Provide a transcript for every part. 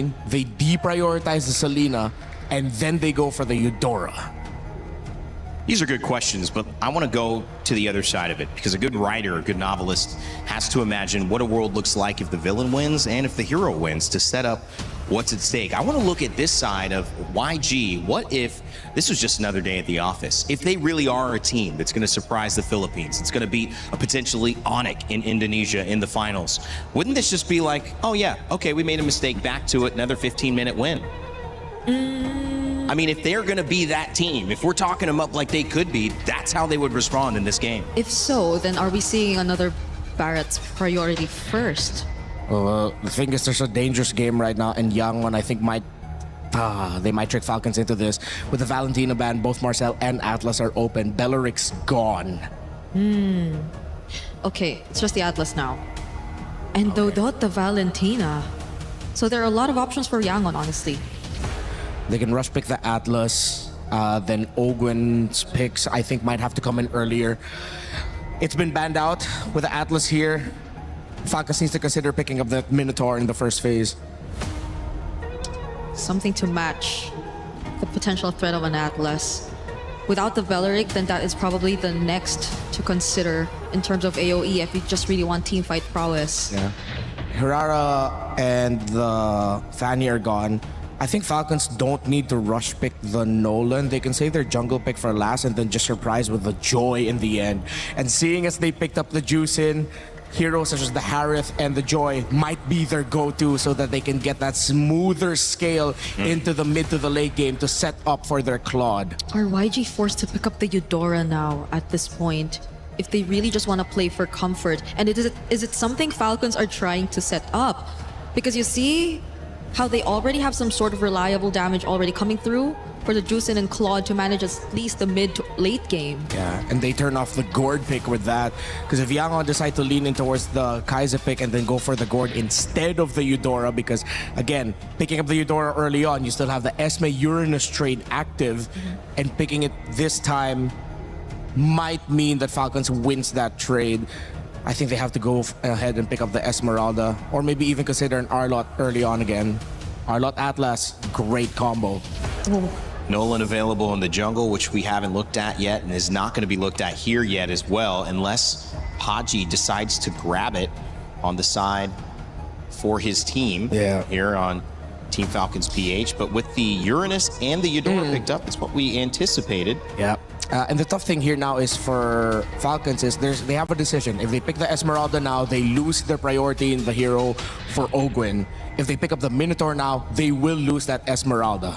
they deprioritize the Selena, and then they go for the Eudora? These are good questions, but I want to go to the other side of it, because a good writer, a good novelist has to imagine what a world looks like if the villain wins and if the hero wins to set up what's at stake. I want to look at this side of YG. What if this was just another day at the office? If they really are a team that's going to surprise the Philippines, it's going to beat a potentially Onyx in Indonesia in the finals, wouldn't this just be like, oh yeah, okay, we made a mistake, back to it, another 15-minute win? I mean, if they're going to be that team, if we're talking them up like they could be, that's how they would respond in this game. If so, then are we seeing another Barrett's priority first? The thing is, there's a dangerous game right now, and Yangon, I think, they might trick Falcons into this. With the Valentina ban, both Marcel and Atlas are open. Belleric's gone. Okay, it's just the Atlas now. And Dodot the Valentina. So there are a lot of options for Yangon, honestly. They can rush pick the Atlas. Then Ogwen's picks, I think, might have to come in earlier. It's been banned out with the Atlas here. Falcons needs to consider picking up the Minotaur in the first phase. Something to match the potential threat of an Atlas. Without the Valeric, then that is probably the next to consider in terms of AoE if you just really want teamfight prowess. Yeah. Hirara and the Fanny are gone. I think Falcons don't need to rush pick the Nolan. They can save their jungle pick for last and then just surprise with the Joy in the end. And seeing as they picked up the Juice in, heroes such as the Harith and the Joy might be their go-to so that they can get that smoother scale into the mid to the late game to set up for their Claude. Are YG forced to pick up the Eudora now at this point? If they really just want to play for comfort? And is it something Falcons are trying to set up? Because you see how they already have some sort of reliable damage already coming through for the Juicin and Claude to manage at least the mid to late game. Yeah, and they turn off the Gord pick with that. Because if Yangon decide to lean in towards the Kaiser pick and then go for the Gord instead of the Eudora, because again, picking up the Eudora early on, you still have the Esme Uranus trade active, and picking it this time might mean that Falcons wins that trade. I think they have to go ahead and pick up the Esmeralda, or maybe even consider an Arlot early on again. Arlot Atlas, great combo. Nolan available in the jungle, which we haven't looked at yet and is not going to be looked at here yet as well, unless Haji decides to grab it on the side for his team here on Team Falcons PH. But with the Uranus and the Eudora picked up, it's what we anticipated. Yeah. And the tough thing here now is for Falcons is they have a decision. If they pick the Esmeralda now, they lose their priority in the hero for Ogwen. If they pick up the Minotaur now, they will lose that Esmeralda.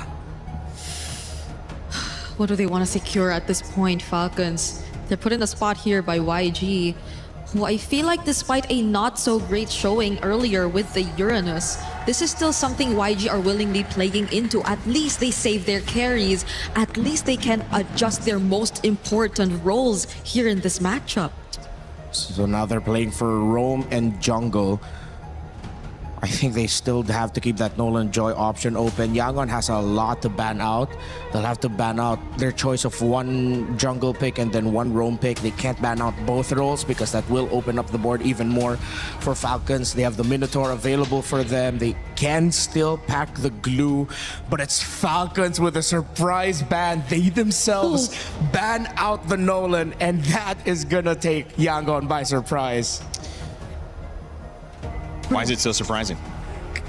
What do they want to secure at this point, Falcons? They're put in the spot here by YG, who I feel like despite a not so great showing earlier with the Uranus, this is still something YG are willingly playing into. At least they save their carries. At least they can adjust their most important roles here in this matchup. So now they're playing for Roam and Jungle. I think they still have to keep that Nolan Joy option open. Yangon has a lot to ban out. They'll have to ban out their choice of one jungle pick and then one roam pick. They can't ban out both roles because that will open up the board even more for Falcons. They have the Minotaur available for them. They can still pack the glue, but it's Falcons with a surprise ban. They themselves ban out the Nolan, and that is gonna take Yangon by surprise. Why is it so surprising?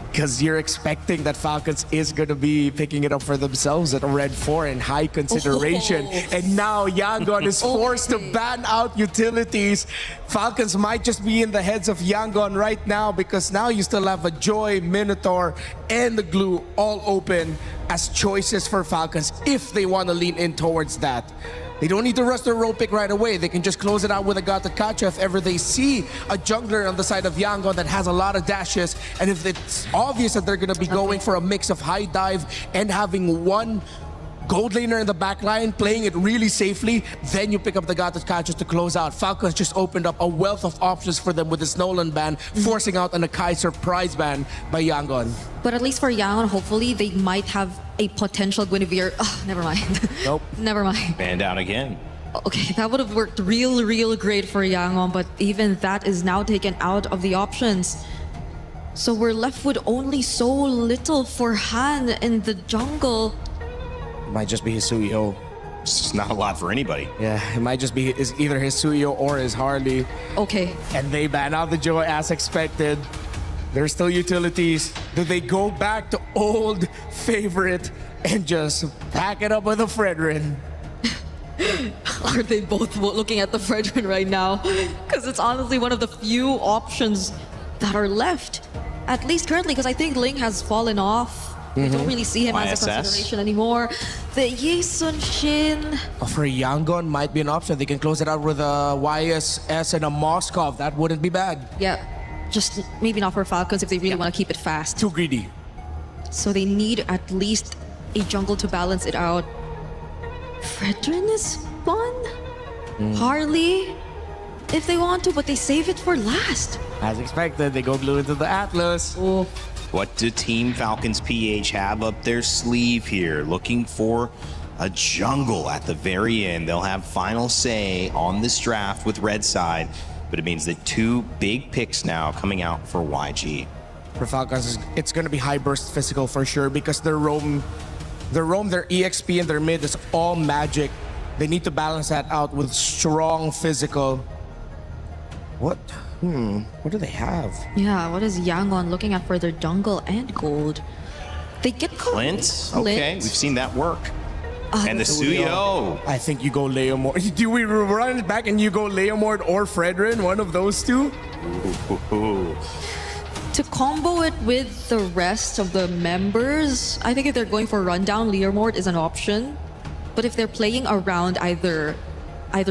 Because you're expecting that Falcons is going to be picking it up for themselves at a red 4 in high consideration. And now Yangon is forced to ban out utilities. Falcons might just be in the heads of Yangon right now because now you still have a Joy, Minotaur, and the Glue all open as choices for Falcons if they want to lean in towards that. They don't need to rush their roll pick right away. They can just close it out with a Gata Kacha if ever they see a jungler on the side of Yangon that has a lot of dashes. And if it's obvious that they're going to be going for a mix of high dive and having one gold laner in the back line, playing it really safely, then you pick up the Gata Kacha to close out. Falcons just opened up a wealth of options for them with this Nolan ban, forcing out an Akai surprise ban by Yangon. But at least for Yangon, hopefully they might have a potential Guinevere. Oh, never mind. Nope. Never mind. Banned out again. Okay, that would have worked real great for Yangon, but even that is now taken out of the options. So we're left with only so little for Han in the jungle. Might just be his Suyo. It's just not a lot for anybody. Yeah, it might just be either his Suyo or his Harley. Okay. And they ban out the Joy as expected. There's still utilities. Do they go back to old favorite and just pack it up with a Fredrin? Are they both looking at the Fredrin right now? Because it's honestly one of the few options that are left. At least currently, because I think Ling has fallen off. We don't really see him as a YSS. consideration anymore. The Yesun Shin. For Yangon might be an option. They can close it out with a YSS and a Moskov. That wouldn't be bad. Yeah, just maybe not for Falcons if they really want to keep it fast. Too greedy. So they need at least a jungle to balance it out. Fredrin is fun. Harley, if they want to, but they save it for last. As expected, they go blue into the Atlas. Oh, What do Team Falcons PH have up their sleeve here? Looking for a jungle at the very end. They'll have final say on this draft with Red Side, but it means that two big picks now coming out for YG. For Falcons, it's going to be high burst physical for sure because their roam, their EXP and their mid is all magic. They need to balance that out with strong physical. What? What do they have? yeah, what is Yangon looking at for their jungle and gold? They get Clint? Okay, we've seen that work. And the Suyo. I think you go Leomord. Do we run it back and you go Leomord or Fredrin? One of those two? Ooh. To combo it with the rest of the members, I think if they're going for rundown, Leomord is an option. But if they're playing around either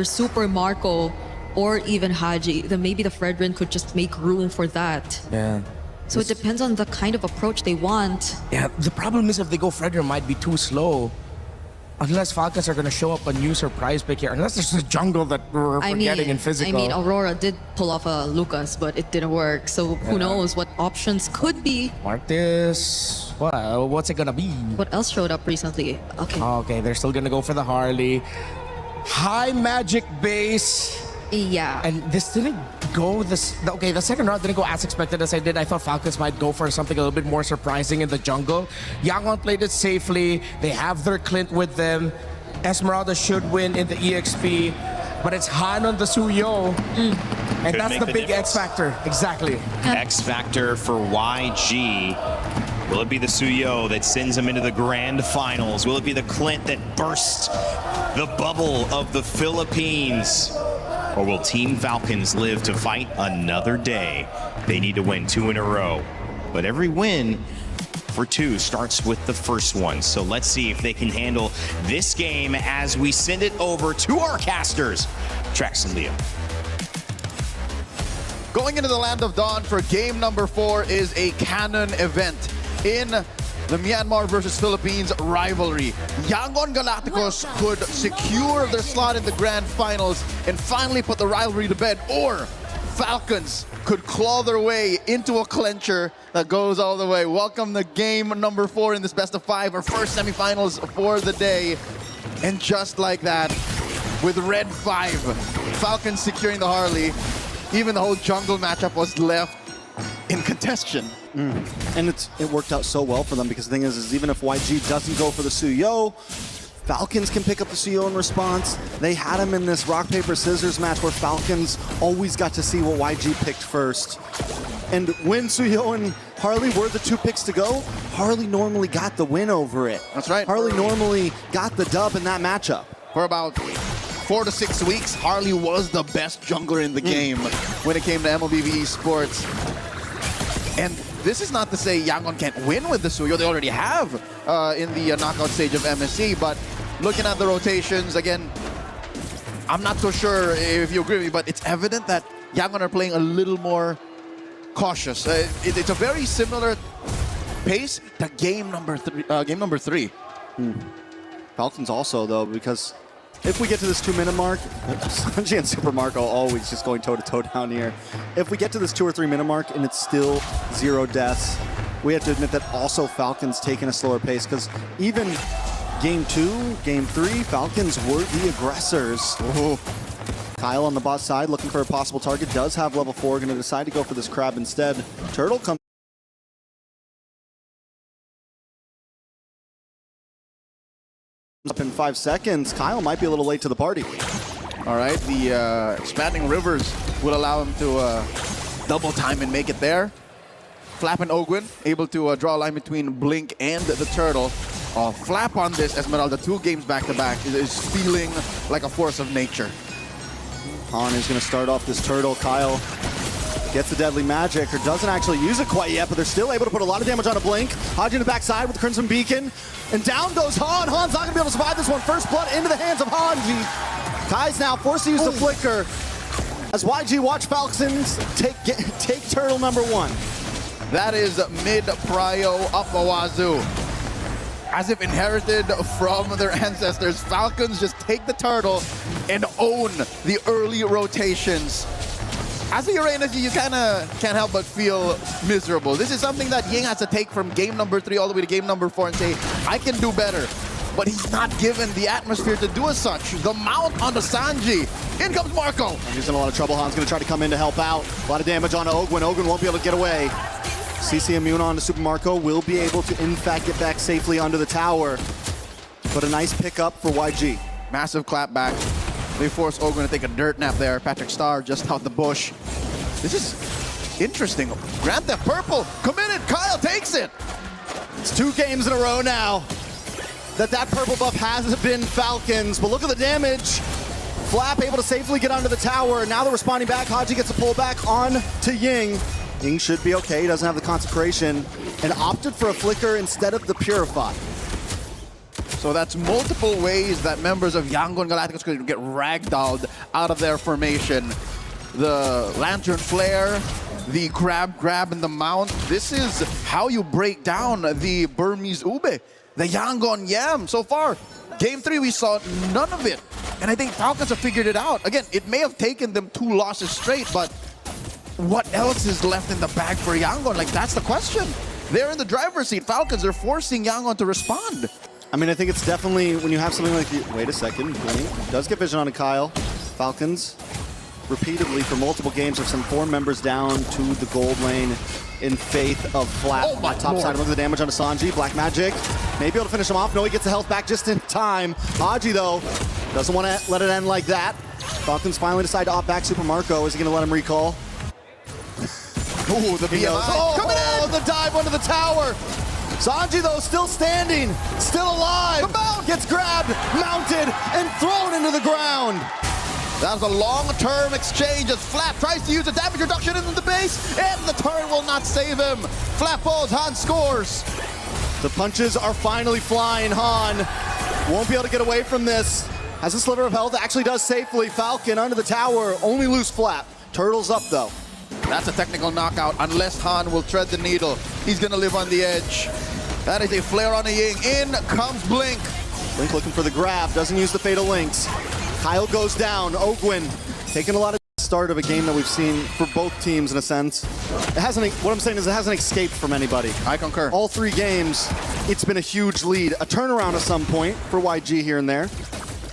Super Marco or even Haji, then maybe the Fredrin could just make room for that. Yeah. So it depends on the kind of approach they want. Yeah, the problem is if they go Fredrin, it might be too slow. Unless Falcons are going to show up a new surprise pick here. Unless there's a jungle that we're forgetting in physical. I mean, Aurora did pull off a Lucas, but it didn't work. So who knows what options could be. Martis, what's it going to be? What else showed up recently? Okay. Okay, they're still going to go for the Harley. High magic base. Yeah. And this didn't go the second round didn't go as expected as I did. I thought Falcons might go for something a little bit more surprising in the jungle. Yangon played it safely. They have their Clint with them. Esmeralda should win in the EXP, but it's Han on the Suyo. And Could that's make the the big difference. X factor. Exactly. X Factor for YG. Will it be the Suyo that sends them into the grand finals? Will it be the Clint that bursts the bubble of the Philippines? Or will Team Falcons live to fight another day? They need to win 2 in a row. But every win for 2 starts with the first one. So let's see if they can handle this game as we send it over to our casters, Trax and Leo. Going into the Land of Dawn for game number 4 is a canon event in the Myanmar versus Philippines rivalry. Yangon Galacticos could secure their slot in the grand finals and finally put the rivalry to bed, or Falcons could claw their way into a clincher that goes all the way. Welcome to game number 4 in this best of 5, our first semifinals for the day. And just like that, with Red 5, Falcons securing the Harley, even the whole jungle matchup was left in contention. And it worked out so well for them, because the thing is even if YG doesn't go for the Suyo, Falcons can pick up the Suyo in response. They had him in this rock, paper, scissors match where Falcons always got to see what YG picked first. And when Suyo and Harley were the 2 picks to go, Harley normally got the win over it. That's right. Harley normally got the dub in that matchup. For about 4 to 6 weeks, Harley was the best jungler in the game when it came to MLBB esports. And this is not to say Yangon can't win with the Suyo. They already have in the knockout stage of MSC. But looking at the rotations, again, I'm not so sure if you agree with me, but it's evident that Yangon are playing a little more cautious. It's a very similar pace to game number 3. Falcons also, though, because if we get to this 2-minute mark, Sanji and Super Marco always just going toe-to-toe down here. If we get to this 2 or 3 minute mark and it's still 0 deaths, we have to admit that also Falcons taking a slower pace, because even game 2, game 3, Falcons were the aggressors. Ooh. Kyle on the bot side looking for a possible target, does have level 4, going to decide to go for this crab instead. Turtle comes Up in 5 seconds. Kyle might be a little late to the party. All right, the expanding rivers will allow him to double time and make it there. Flap and Ogwin able to draw a line between Blink and the Turtle. Flap on this Esmeralda 2 games back-to-back is feeling like a force of nature. Han is going to start off this Turtle. Kyle gets the deadly magic, or doesn't actually use it quite yet, but they're still able to put a lot of damage on a Blink. Haji in the backside with the Crimson Beacon, and down goes Han. Han's not going to be able to survive this one. First blood into the hands of Hanji. Kai's now forced to use the Flicker as YG watch Falcons take Turtle number 1. That is mid-prio up Wazoo. As if inherited from their ancestors, Falcons just take the Turtle and own the early rotations. As a Uranus, you kind of can't help but feel miserable. This is something that Ying has to take from game number 3 all the way to game number 4 and say, I can do better. But he's not given the atmosphere to do as such. The mount on the Sanji. In comes Marco. He's in a lot of trouble. Han's going to try to come in to help out. A lot of damage on Ogwin. Ogwin won't be able to get away. CC immune on to Super Marco. Will be able to, in fact, get back safely under the tower. But a nice pickup for YG. Massive clap back. They force Ogwin to take a dirt nap there. Patrick Starr just out the bush. This is interesting. Grand Theft Purple committed. Kyle takes it. It's 2 games in a row now that purple buff hasn't been Falcons. But look at the damage. Flap able to safely get under the tower. Now they're responding back. Haji gets a pullback on to Ying. Ying should be okay. He doesn't have the consecration and opted for a Flicker instead of the Purify. So that's multiple ways that members of Yangon Galacticos could get ragdolled out of their formation. The Lantern Flare, the grab and the mount. This is how you break down the Burmese Ube, the Yangon Yam. So far, game 3 we saw none of it. And I think Falcons have figured it out. Again, it may have taken them 2 losses straight, but what else is left in the bag for Yangon? Like, that's the question. They're in the driver's seat. Falcons are forcing Yangon to respond. I mean, I think it's definitely when you have something like, wait a second, Blink does get vision on a Kyle. Falcons repeatedly for multiple games have sent 4 members down to the gold lane in faith of Flap. Oh my top Lord. side, look at the damage on Sanji. Black Magic may be able to finish him off. No, he gets the health back just in time. Haji, though, doesn't want to let it end like that. Falcons finally decide to opt back Super Marco. Is he going to let him recall? Ooh, the BO5 coming in! The dive under the tower. Sanji, though, still standing, still alive. The mount gets grabbed, mounted, and thrown into the ground. That was a long-term exchange as Flap tries to use a damage reduction into the base, and the turn will not save him. Flap falls, Han scores. The punches are finally flying. Han won't be able to get away from this. Has a sliver of health, actually does safely. Falcon under the tower, only loose Flap. Turtle's up, though. That's a technical knockout, unless Han will tread the needle. He's gonna live on the edge. That is a flare on a Ying. In comes Blink. Blink looking for the grab, doesn't use the Fatal Links. Kyle goes down. Ogwin taking a lot of start of a game that we've seen for both teams in a sense. It hasn't, what I'm saying is it hasn't escaped from anybody. I concur. All 3 games, it's been a huge lead. A turnaround at some point for YG here and there.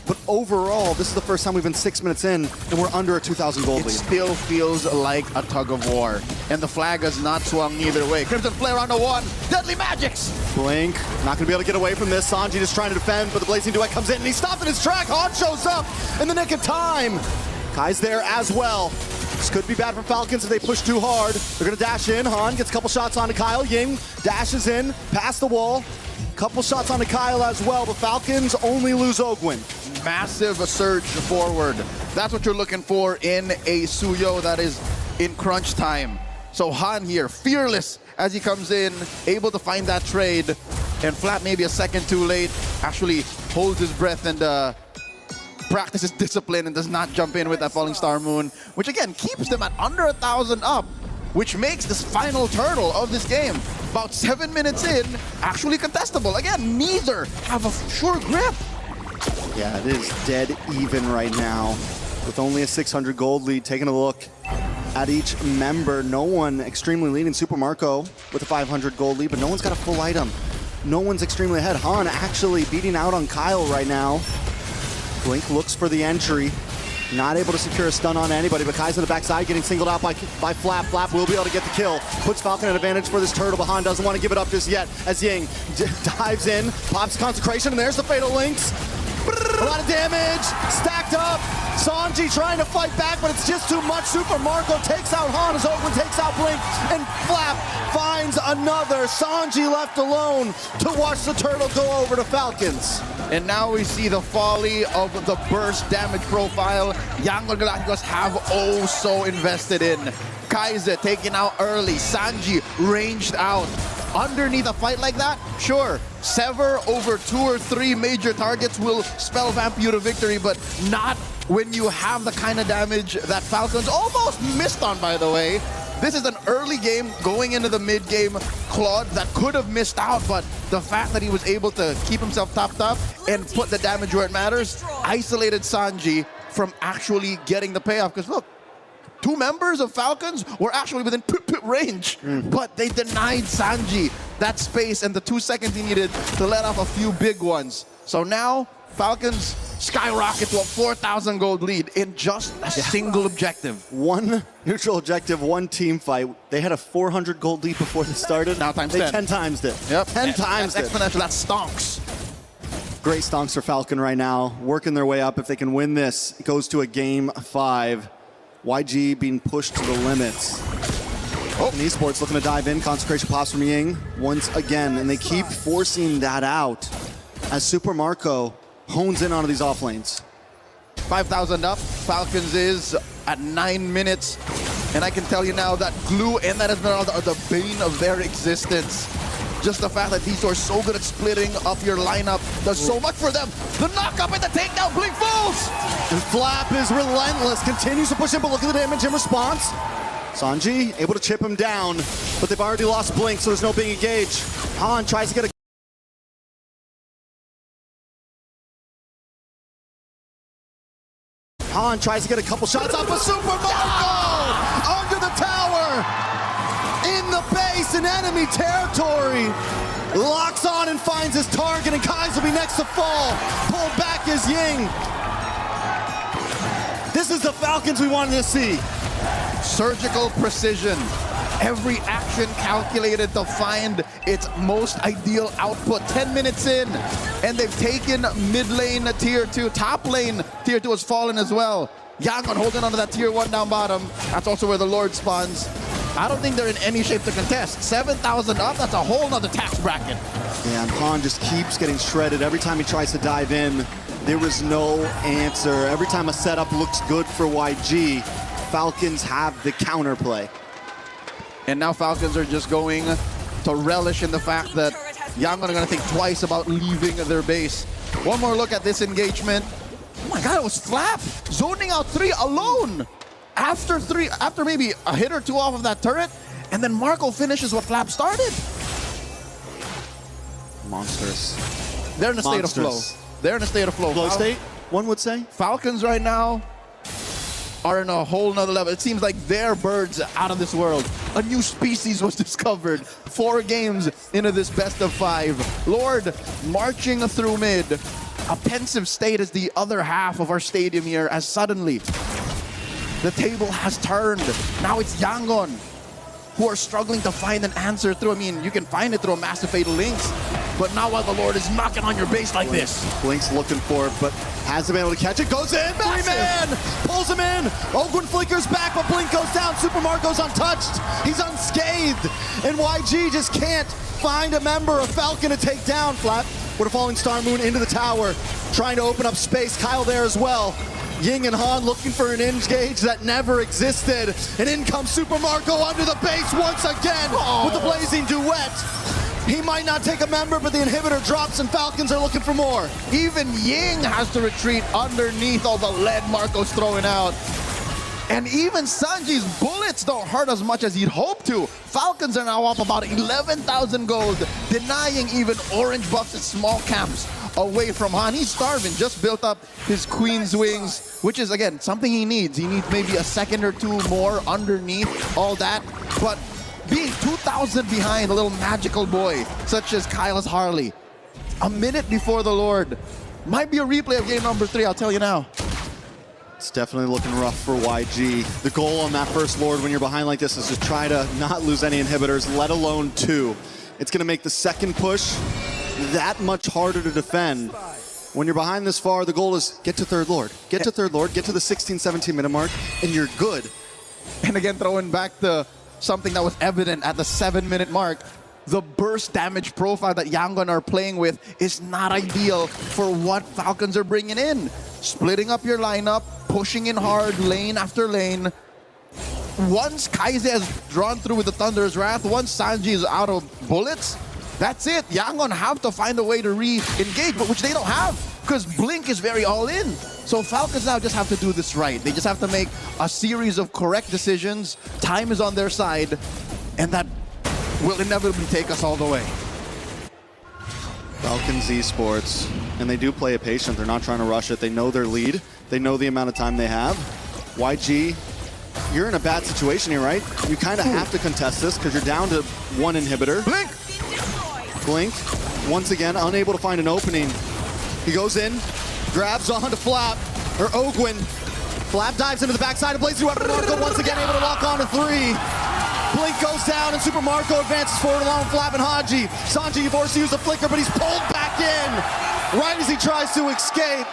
But overall, this is the first time we've been 6 minutes in and we're under a 2,000 gold It lead. still feels like a tug of war. And the flag has not swung either way. Crimson Flare on the 1. Deadly Magics. Blink, not gonna be able to get away from this. Sanji just trying to defend, but the Blazing Duet comes in and he's stopped in his track. Han shows up in the nick of time. Kai's there as well. This could be bad for Falcons if they push too hard. They're gonna dash in. Han gets a couple shots onto Kyle. Ying dashes in, past the wall. Couple shots onto Kyle as well, but Falcons only lose Ogwin. Massive surge forward. That's what you're looking for in a Suyo that is in crunch time. So Han here, fearless as he comes in, able to find that trade. And Flap maybe a second too late, actually holds his breath and practices discipline and does not jump in with that Falling Star Moon, which again keeps them at under 1,000 up, which makes this final turtle of this game, about 7 minutes in, actually contestable. Again, neither have a sure grip. Yeah, it is dead even right now. With only a 600 gold lead, taking a look at each member. No one extremely leading. Super Marco with a 500 gold lead, but no one's got a full item. No one's extremely ahead. Han actually beating out on Kyle right now. Blink looks for the entry. Not able to secure a stun on anybody, but Kai's on the backside getting singled out by Flap. Flap will be able to get the kill. Puts Falcon at advantage for this turtle. Bahan doesn't want to give it up just yet as Ying dives in, pops Consecration, and there's the Fatal Links. A lot of damage, stacked up. Sanji trying to fight back, but it's just too much. Super Marco takes out Han as Oakland takes out Blink, and Flap finds another. Sanji left alone to watch the turtle go over to Falcons. And now we see the folly of the burst damage profile Yangon Galacticos have oh so invested in. Kaiser taken out early, Sanji ranged out. Underneath a fight like that, sure, Sever over 2 or 3 major targets will spell vamp you to victory, but not when you have the kind of damage that Falcons almost missed on, by the way. This is an early game going into the mid game. Claude that could have missed out, but the fact that he was able to keep himself topped up and put the damage where it matters, isolated Sanji from actually getting the payoff. Because look, 2 members of Falcons were actually within range, but they denied Sanji that space and the 2 seconds he needed to let off a few big ones. So now Falcons skyrocket to a 4,000 gold lead in just a single objective. 1 neutral objective, 1 team fight. They had a 400 gold lead before they started. Now times they 10. 10 times it. Yep. 10 times it. Exponential, that stonks. Great stonks for Falcon right now, working their way up. If they can win this, it goes to a game 5. YG being pushed to the limits. And Esports looking to dive in. Consecration pops from Ying once again, and they keep forcing that out as Super Marco hones in onto these off lanes. 5,000 up. Falcons is at 9 minutes. And I can tell you now that Glue and that Esmeralda are the bane of their existence. Just the fact that these two are so good at splitting up your lineup does so much for them. The knock-up and the takedown, Blink falls! And Flap is relentless, continues to push in, but look at the damage in response. Sanji able to chip him down, but they've already lost Blink, so there's no being engaged. Han tries to get a couple shots off of Super Marco! Under the tower! In the base, in enemy territory! Locks on and finds his target, and Kai's will be next to fall. Pulled back is Ying. This is the Falcons we wanted to see. Surgical precision. Every action calculated to find its most ideal output. 10 minutes in, and they've taken mid lane tier 2. Top lane tier 2 has fallen as well. Yangon holding onto that tier 1 down bottom. That's also where the Lord spawns. I don't think they're in any shape to contest. 7,000 up, that's a whole nother tax bracket. Yeah, and Han just keeps getting shredded. Every time he tries to dive in, there was no answer. Every time a setup looks good for YG, Falcons have the counterplay. And now Falcons are just going to relish in the fact that Yangon are going to think twice about leaving their base. One more look at this engagement. Oh my god, it was Flap zoning out 3 alone. After maybe a hit or 2 off of that turret, and then Marco finishes what Flap started. Monstrous. They're in a state of flow. They're in a state of flow. Flow state, one would say. Falcons right now are in a whole nother level. It seems like they're birds out of this world. A new species was discovered 4 games into this best of 5. Lord marching through mid. A pensive state is the other half of our stadium here, as suddenly the table has turned. Now it's Yangon who are struggling to find an answer through, I mean, you can find it through a massive Fatal Links, but now while the Lord is knocking on your base like this. Blink's looking for it, but hasn't been able to catch it. Goes in, 3-man! Pulls him in! Ogwin flickers back, but Blink goes down. Super Marco's untouched. He's unscathed. And YG just can't find a member of Falcon to take down. Flap with a falling Star Moon into the tower, trying to open up space. Kyle there as well. Ying and Han looking for an engage that never existed. And in comes Super Marco under the base once again with the blazing duet. He might not take a member, but the inhibitor drops and Falcons are looking for more. Even Ying has to retreat underneath all the lead Marco's throwing out. And even Sanji's bullets don't hurt as much as he'd hoped to. Falcons are now up about 11,000 gold, denying even orange buffs at small camps away from Han. He's starving, just built up his Queen's Wings, which is, again, something he needs. He needs maybe a second or 2 more underneath all that. But being 2,000 behind a little magical boy, such as Kyle's Harley, a minute before the Lord, might be a replay of game number 3, I'll tell you now. It's definitely looking rough for YG. The goal on that first Lord when you're behind like this is to try to not lose any inhibitors, let alone 2. It's going to make the second push that much harder to defend. When you're behind this far, the goal is get to third Lord. Get to third Lord, get to the 16-17 minute mark, and you're good. And again, throwing back to something that was evident at the 7-minute mark, the burst damage profile that Yangon are playing with is not ideal for what Falcons are bringing in. Splitting up your lineup, pushing in hard, lane after lane. Once Kaise has drawn through with the Thunder's Wrath, once Sanji is out of bullets, that's it. Yangon have to find a way to re-engage, but which they don't have, because Blink is very all-in. So Falcons now just have to do this right. They just have to make a series of correct decisions. Time is on their side, and that will inevitably take us all the way. Falcons Esports, and they do play it patient. They're not trying to rush it. They know their lead. They know the amount of time they have. YG, you're in a bad situation here, right? You kind of have to contest this because you're down to 1 inhibitor. Blink! Blink, once again, unable to find an opening. He goes in, grabs onto Flap, or Ogwin. Flap dives into the backside of Blaze Weapon. Marco once again able to lock on to 3. Blink goes down and Super Marco advances forward along with Flap and Haji. Sanji forced to use the flicker, but he's pulled back in right as he tries to escape.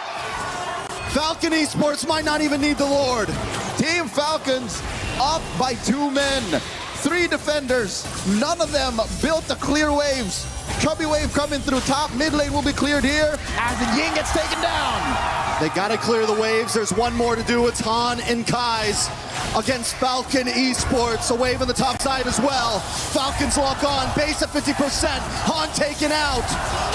Falcon Esports might not even need the Lord. Team Falcons up by 2 men. 3 defenders, none of them built to clear waves. Chubby wave coming through top, mid lane will be cleared here as the Ying gets taken down. They gotta clear the waves. There's one more to do. It's Han and Kai's against Falcon Esports. A wave on the top side as well. Falcons lock on, base at 50%. Han taken out.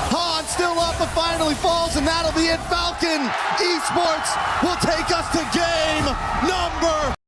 Han still up, but finally falls, and that'll be it. Falcon Esports will take us to game number